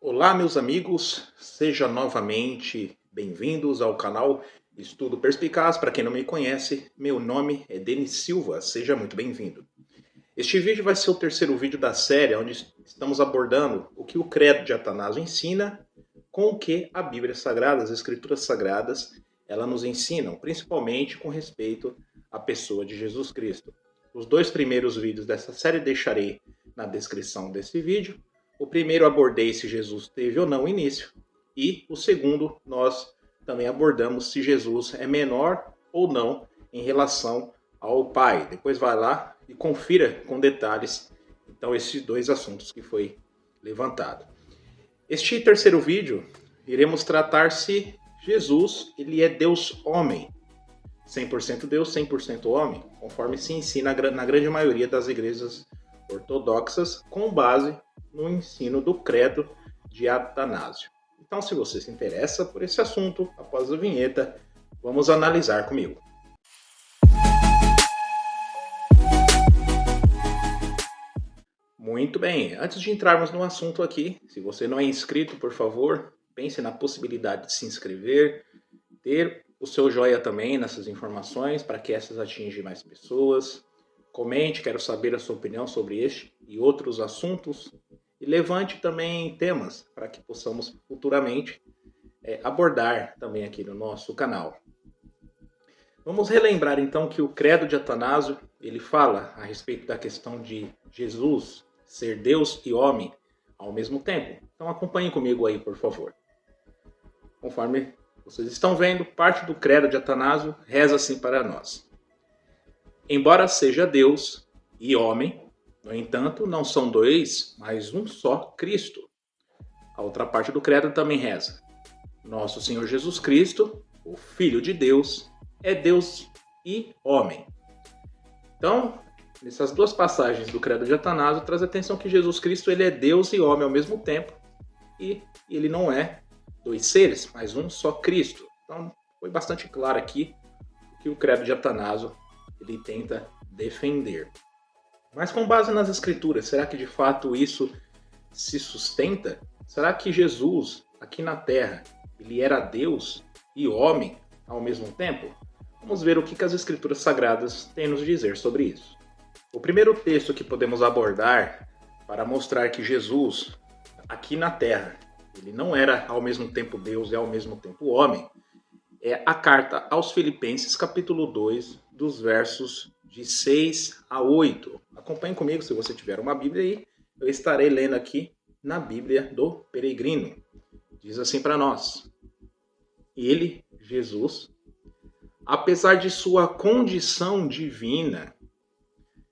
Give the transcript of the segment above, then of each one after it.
Olá, meus amigos, sejam novamente bem-vindos ao canal Estudo Perspicaz. Para quem não me conhece, meu nome é Denis Silva, seja muito bem-vindo. Este vídeo vai ser o terceiro vídeo da série, onde estamos abordando o que o Credo de Atanásio ensina com o que a Bíblia Sagrada, as Escrituras Sagradas, ela nos ensinam, principalmente com respeito à pessoa de Jesus Cristo. Os dois primeiros vídeos dessa série deixarei na descrição desse vídeo. O primeiro abordei se Jesus teve ou não início, e o segundo nós também abordamos se Jesus é menor ou não em relação ao Pai. Depois vai lá e confira com detalhes então esses dois assuntos que foi levantado. Este terceiro vídeo iremos tratar se Jesus ele é Deus homem, 100% Deus, 100% homem, conforme se ensina na grande maioria das igrejas ortodoxas, com base no ensino do Credo de Atanásio. Então, se você se interessa por esse assunto, após a vinheta, vamos analisar comigo. Muito bem, antes de entrarmos no assunto aqui, se você não é inscrito, por favor, pense na possibilidade de se inscrever, ter o seu joinha também nessas informações para que essas atinjam mais pessoas. Comente, quero saber a sua opinião sobre este e outros assuntos. E levante também temas para que possamos futuramente abordar também aqui no nosso canal. Vamos relembrar então que o Credo de Atanásio ele fala a respeito da questão de Jesus ser Deus e homem ao mesmo tempo. Então acompanhem comigo aí, por favor. Conforme vocês estão vendo, parte do Credo de Atanásio reza assim para nós. Embora seja Deus e homem, no entanto, não são dois, mas um só Cristo. A outra parte do credo também reza. Nosso Senhor Jesus Cristo, o Filho de Deus, é Deus e homem. Então, nessas duas passagens do credo de Atanásio, traz atenção que Jesus Cristo ele é Deus e homem ao mesmo tempo. E ele não é dois seres, mas um só Cristo. Então, foi bastante claro aqui que o credo de Atanásio ele tenta defender. Mas com base nas escrituras, será que de fato isso se sustenta? Será que Jesus, aqui na Terra, ele era Deus e homem ao mesmo tempo? Vamos ver o que as escrituras sagradas têm a nos dizer sobre isso. O primeiro texto que podemos abordar para mostrar que Jesus, aqui na Terra, ele não era ao mesmo tempo Deus e ao mesmo tempo homem, é a carta aos Filipenses, capítulo 2, dos versos de 6 a 8. Acompanhe comigo se você tiver uma Bíblia aí. Eu estarei lendo aqui na Bíblia do Peregrino. Diz assim para nós. Ele, Jesus, apesar de sua condição divina,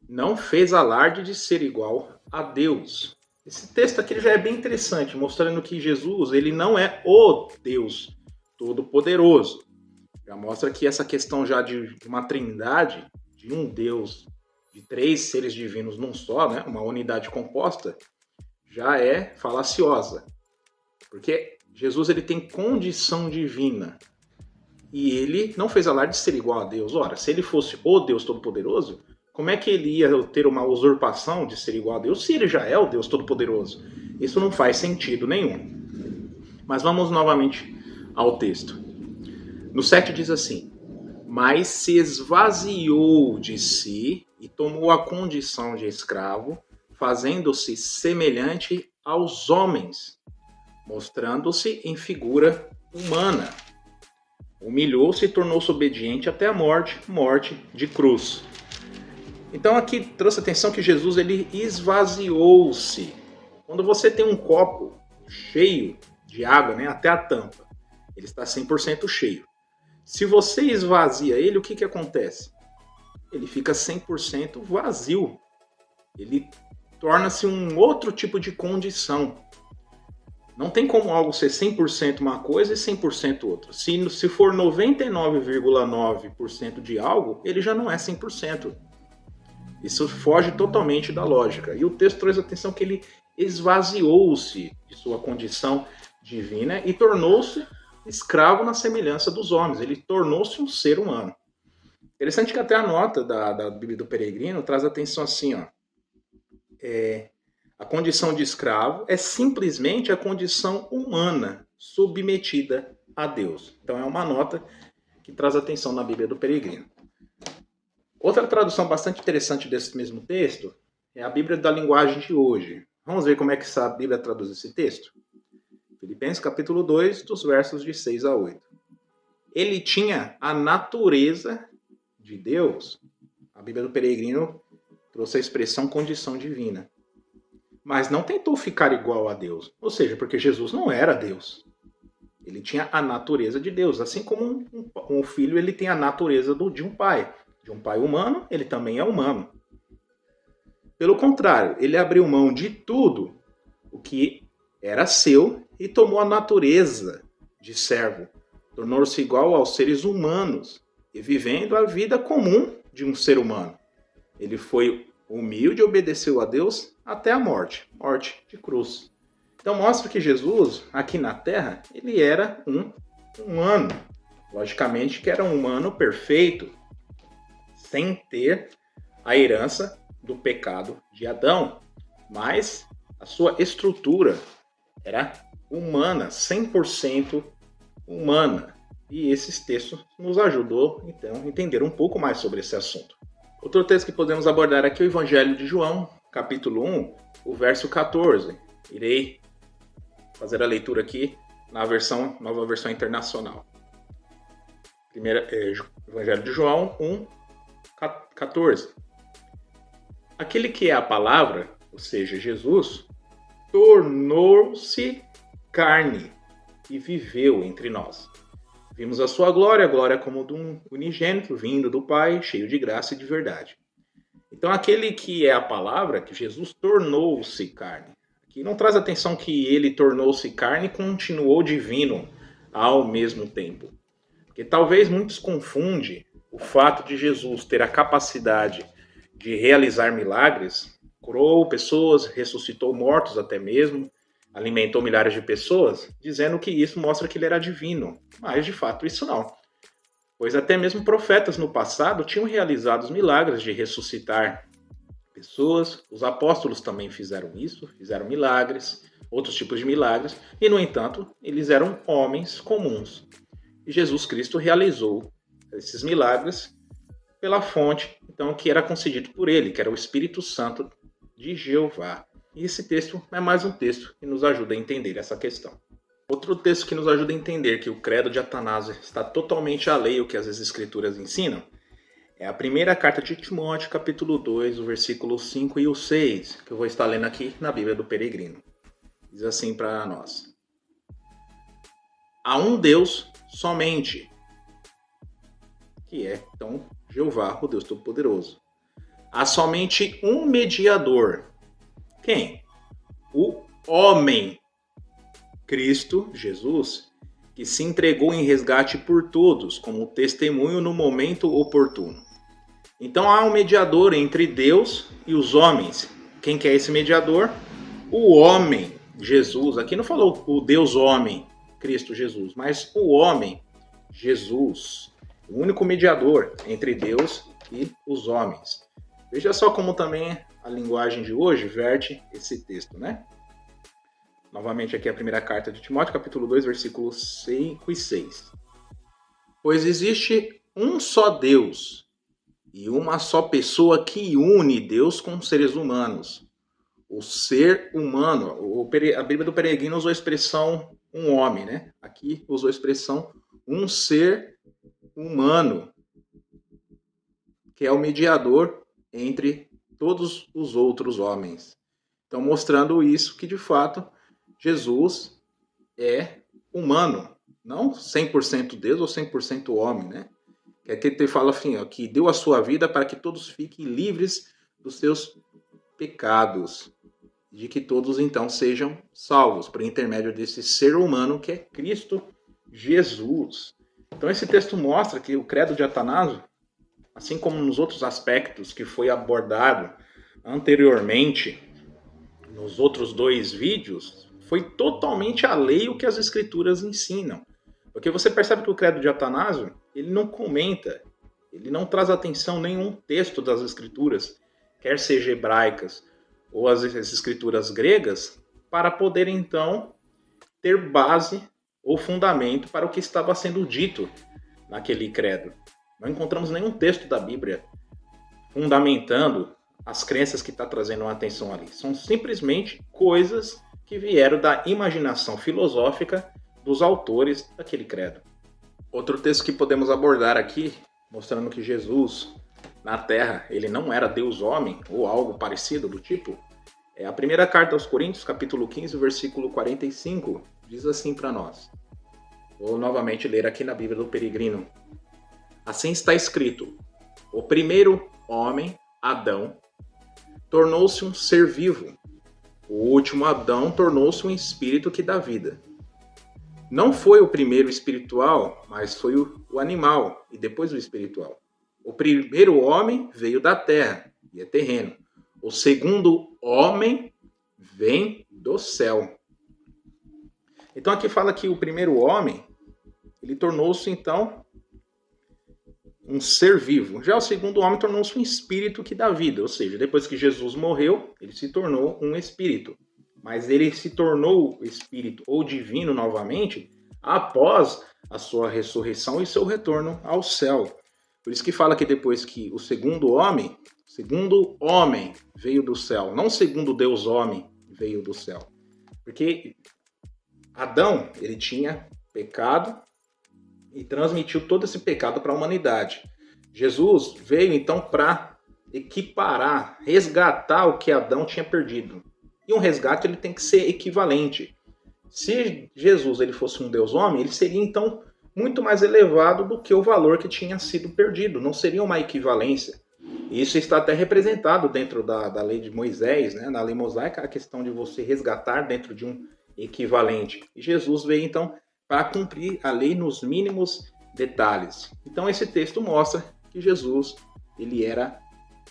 não fez alarde de ser igual a Deus. Esse texto aqui já é bem interessante, mostrando que Jesus ele não é o Deus Todo-Poderoso. Já mostra que essa questão já de uma trindade, de um Deus, de três seres divinos num só, né, uma unidade composta, já é falaciosa. Porque Jesus ele tem condição divina. E ele não fez alarde de ser igual a Deus. Ora, se ele fosse o Deus Todo-Poderoso, como é que ele ia ter uma usurpação de ser igual a Deus se ele já é o Deus Todo-Poderoso? Isso não faz sentido nenhum. Mas vamos novamente ao texto. No 7 diz assim, mas se esvaziou de si e tomou a condição de escravo, fazendo-se semelhante aos homens, mostrando-se em figura humana. Humilhou-se e tornou-se obediente até a morte, morte de cruz. Então aqui trouxe atenção que Jesus ele esvaziou-se. Quando você tem um copo cheio de água, né, até a tampa, ele está 100% cheio. Se você esvazia ele, o que acontece? Ele fica 100% vazio. Ele torna-se um outro tipo de condição. Não tem como algo ser 100% uma coisa e 100% outra. Se for 99,9% de algo, ele já não é 100%. Isso foge totalmente da lógica. E o texto traz atenção que ele esvaziou-se de sua condição divina e tornou-se escravo na semelhança dos homens. Ele tornou-se um ser humano. Interessante que até a nota da Bíblia do Peregrino traz atenção assim, ó. A condição de escravo é simplesmente a condição humana submetida a Deus. Então é uma nota que traz atenção na Bíblia do Peregrino. Outra tradução bastante interessante desse mesmo texto é a Bíblia da linguagem de hoje. Vamos ver como é que essa Bíblia traduz esse texto? Filipenses capítulo 2, dos versos de 6 a 8. Ele tinha a natureza de Deus. A Bíblia do Peregrino trouxe a expressão condição divina. Mas não tentou ficar igual a Deus. Ou seja, porque Jesus não era Deus. Ele tinha a natureza de Deus. Assim como um filho ele tem a natureza de um pai. De um pai humano, ele também é humano. Pelo contrário, ele abriu mão de tudo o que era seu e tomou a natureza de servo. Tornou-se igual aos seres humanos e vivendo a vida comum de um ser humano. Ele foi humilde e obedeceu a Deus até a morte de cruz. Então mostra que Jesus, aqui na Terra, ele era um humano. Logicamente que era um humano perfeito, sem ter a herança do pecado de Adão. Mas a sua estrutura era humana, 100% humana. E esses textos nos ajudou, então, a entender um pouco mais sobre esse assunto. Outro texto que podemos abordar aqui é o Evangelho de João, capítulo 1, o verso 14. Irei fazer a leitura aqui na nova versão internacional. Evangelho de João 1, 14. Aquele que é a palavra, ou seja, Jesus, tornou-se carne e viveu entre nós. Vimos a sua glória, a glória como de um unigênito, vindo do Pai, cheio de graça e de verdade. Então, aquele que é a palavra, que Jesus tornou-se carne. Aqui não traz atenção que ele tornou-se carne e continuou divino ao mesmo tempo. Porque talvez muitos confundem o fato de Jesus ter a capacidade de realizar milagres, curou pessoas, ressuscitou mortos até mesmo, alimentou milhares de pessoas, dizendo que isso mostra que ele era divino. Mas, de fato, isso não. Pois até mesmo profetas no passado tinham realizado os milagres de ressuscitar pessoas. Os apóstolos também fizeram isso, fizeram milagres, outros tipos de milagres. E, no entanto, eles eram homens comuns. E Jesus Cristo realizou esses milagres pela fonte, então, que era concedido por ele, que era o Espírito Santo de Jeová. E esse texto é mais um texto que nos ajuda a entender essa questão. Outro texto que nos ajuda a entender que o credo de Atanásio está totalmente alheio ao que as Escrituras ensinam é a primeira carta de Timóteo, capítulo 2, o versículo 5 e o 6, que eu vou estar lendo aqui na Bíblia do Peregrino. Diz assim para nós: há um Deus somente, que é, então, Jeová, o Deus Todo-Poderoso. Há somente um mediador. Quem? O homem, Cristo Jesus, que se entregou em resgate por todos, como testemunho no momento oportuno. Então há um mediador entre Deus e os homens. Quem que é esse mediador? O homem, Jesus. Aqui não falou o Deus homem, Cristo Jesus, mas o homem, Jesus. O único mediador entre Deus e os homens. Veja só como também a linguagem de hoje verte esse texto, né? Novamente aqui a primeira carta de Timóteo, capítulo 2, versículos 5 e 6. Pois existe um só Deus e uma só pessoa que une Deus com os seres humanos. O ser humano, a Bíblia do Peregrino usou a expressão um homem, né? Aqui usou a expressão um ser humano, que é o mediador entre todos os outros homens. Então, mostrando isso que, de fato, Jesus é humano, não 100% Deus ou 100% homem, né? Que aqui ele fala assim, ó, que deu a sua vida para que todos fiquem livres dos seus pecados, de que todos, então, sejam salvos por intermédio desse ser humano que é Cristo Jesus. Então, esse texto mostra que o credo de Atanásio, assim como nos outros aspectos que foi abordado anteriormente, nos outros 2 vídeos, foi totalmente alheio ao que as Escrituras ensinam. Porque você percebe que o credo de Atanásio, ele não comenta, ele não traz atenção a nenhum texto das Escrituras, quer seja hebraicas ou as escrituras gregas, para poder então ter base ou fundamento para o que estava sendo dito naquele credo. Não encontramos nenhum texto da Bíblia fundamentando as crenças que está trazendo a atenção ali. São simplesmente coisas que vieram da imaginação filosófica dos autores daquele credo. Outro texto que podemos abordar aqui, mostrando que Jesus, na Terra, ele não era Deus-homem, ou algo parecido do tipo, é a primeira carta aos Coríntios, capítulo 15, versículo 45, diz assim para nós. Vou novamente ler aqui na Bíblia do Peregrino. Assim está escrito: o primeiro homem, Adão, tornou-se um ser vivo. O último Adão tornou-se um espírito que dá vida. Não foi o primeiro espiritual, mas foi o animal, e depois o espiritual. O primeiro homem veio da terra, e é terreno. O segundo homem vem do céu. Então aqui fala que o primeiro homem, ele tornou-se então um ser vivo. Já o segundo homem tornou-se um espírito que dá vida, ou seja, depois que Jesus morreu, ele se tornou um espírito. Mas ele se tornou espírito ou divino novamente após a sua ressurreição e seu retorno ao céu. Por isso que fala que depois que o segundo homem veio do céu, não o segundo Deus homem veio do céu. Porque Adão, ele tinha pecado e transmitiu todo esse pecado para a humanidade. Jesus veio então para equiparar, resgatar o que Adão tinha perdido. E um resgate ele tem que ser equivalente. Se Jesus ele fosse um Deus homem, ele seria então muito mais elevado do que o valor que tinha sido perdido. Não seria uma equivalência. Isso está até representado dentro da lei de Moisés, né? Na lei mosaica, a questão de você resgatar dentro de um equivalente. E Jesus veio então para cumprir a lei nos mínimos detalhes. Então esse texto mostra que Jesus ele era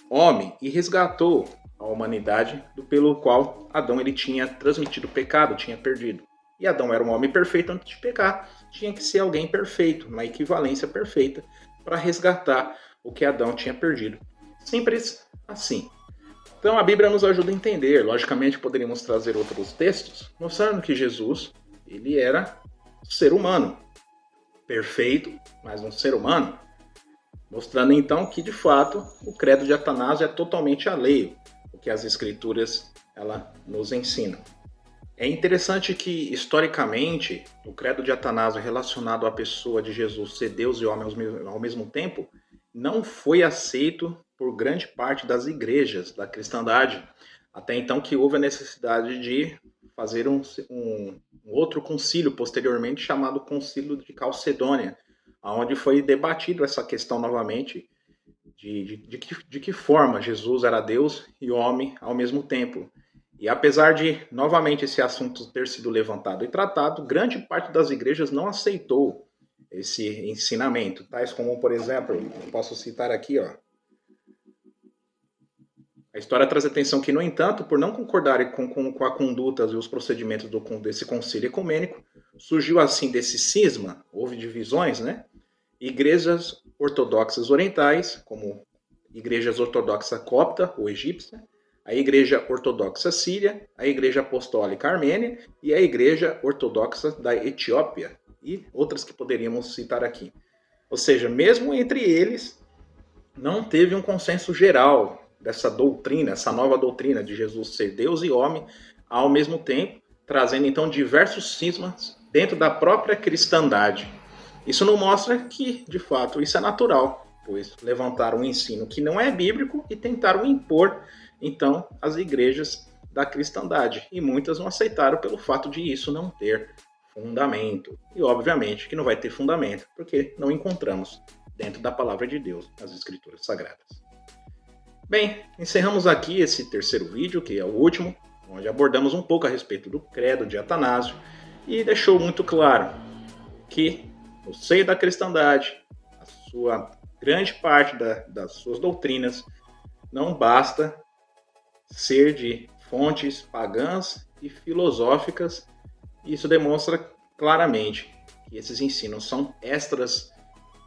homem e resgatou a humanidade pelo qual Adão ele tinha transmitido o pecado, tinha perdido. E Adão era um homem perfeito antes de pecar, tinha que ser alguém perfeito, uma equivalência perfeita para resgatar o que Adão tinha perdido. Simples assim. Então a Bíblia nos ajuda a entender. Logicamente poderíamos trazer outros textos mostrando que Jesus ele era ser humano, perfeito, mas um ser humano, mostrando então que de fato o credo de Atanásio é totalmente alheio ao que as escrituras ela nos ensinam. É interessante que historicamente o credo de Atanásio relacionado à pessoa de Jesus ser Deus e homem ao mesmo tempo não foi aceito por grande parte das igrejas da cristandade, até então que houve a necessidade de fazer um outro concílio posteriormente chamado Concílio de Calcedônia, onde foi debatido essa questão novamente de que forma Jesus era Deus e homem ao mesmo tempo. E apesar de novamente esse assunto ter sido levantado e tratado, grande parte das igrejas não aceitou esse ensinamento, tais como, por exemplo, eu posso citar aqui, ó, a história traz atenção que, no entanto, por não concordarem com a conduta e os procedimentos desse concílio ecumênico, surgiu assim desse cisma, houve divisões, né? Igrejas ortodoxas orientais, como Igrejas Ortodoxa Copta ou Egípcia, a Igreja Ortodoxa Síria, a Igreja Apostólica Armênia e a Igreja Ortodoxa da Etiópia, e outras que poderíamos citar aqui. Ou seja, mesmo entre eles, não teve um consenso geral dessa doutrina, essa nova doutrina de Jesus ser Deus e homem ao mesmo tempo, trazendo então diversos cismas dentro da própria cristandade. Isso não mostra que, de fato, isso é natural, pois levantaram um ensino que não é bíblico e tentaram impor, então, as igrejas da cristandade. E muitas não aceitaram pelo fato de isso não ter fundamento. E, obviamente, que não vai ter fundamento, porque não encontramos dentro da palavra de Deus as escrituras sagradas. Bem, encerramos aqui esse terceiro vídeo, que é o último, onde abordamos um pouco a respeito do credo de Atanásio e deixou muito claro que no seio da cristandade, a sua grande parte das suas doutrinas não basta ser de fontes pagãs e filosóficas. Isso demonstra claramente que esses ensinos são extras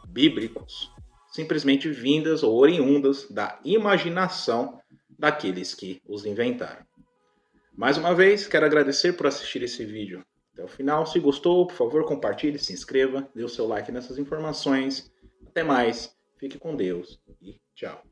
bíblicos, simplesmente vindas ou oriundas da imaginação daqueles que os inventaram. Mais uma vez, quero agradecer por assistir esse vídeo até o final. Se gostou, por favor, compartilhe, se inscreva, dê o seu like nessas informações. Até mais, fique com Deus e tchau.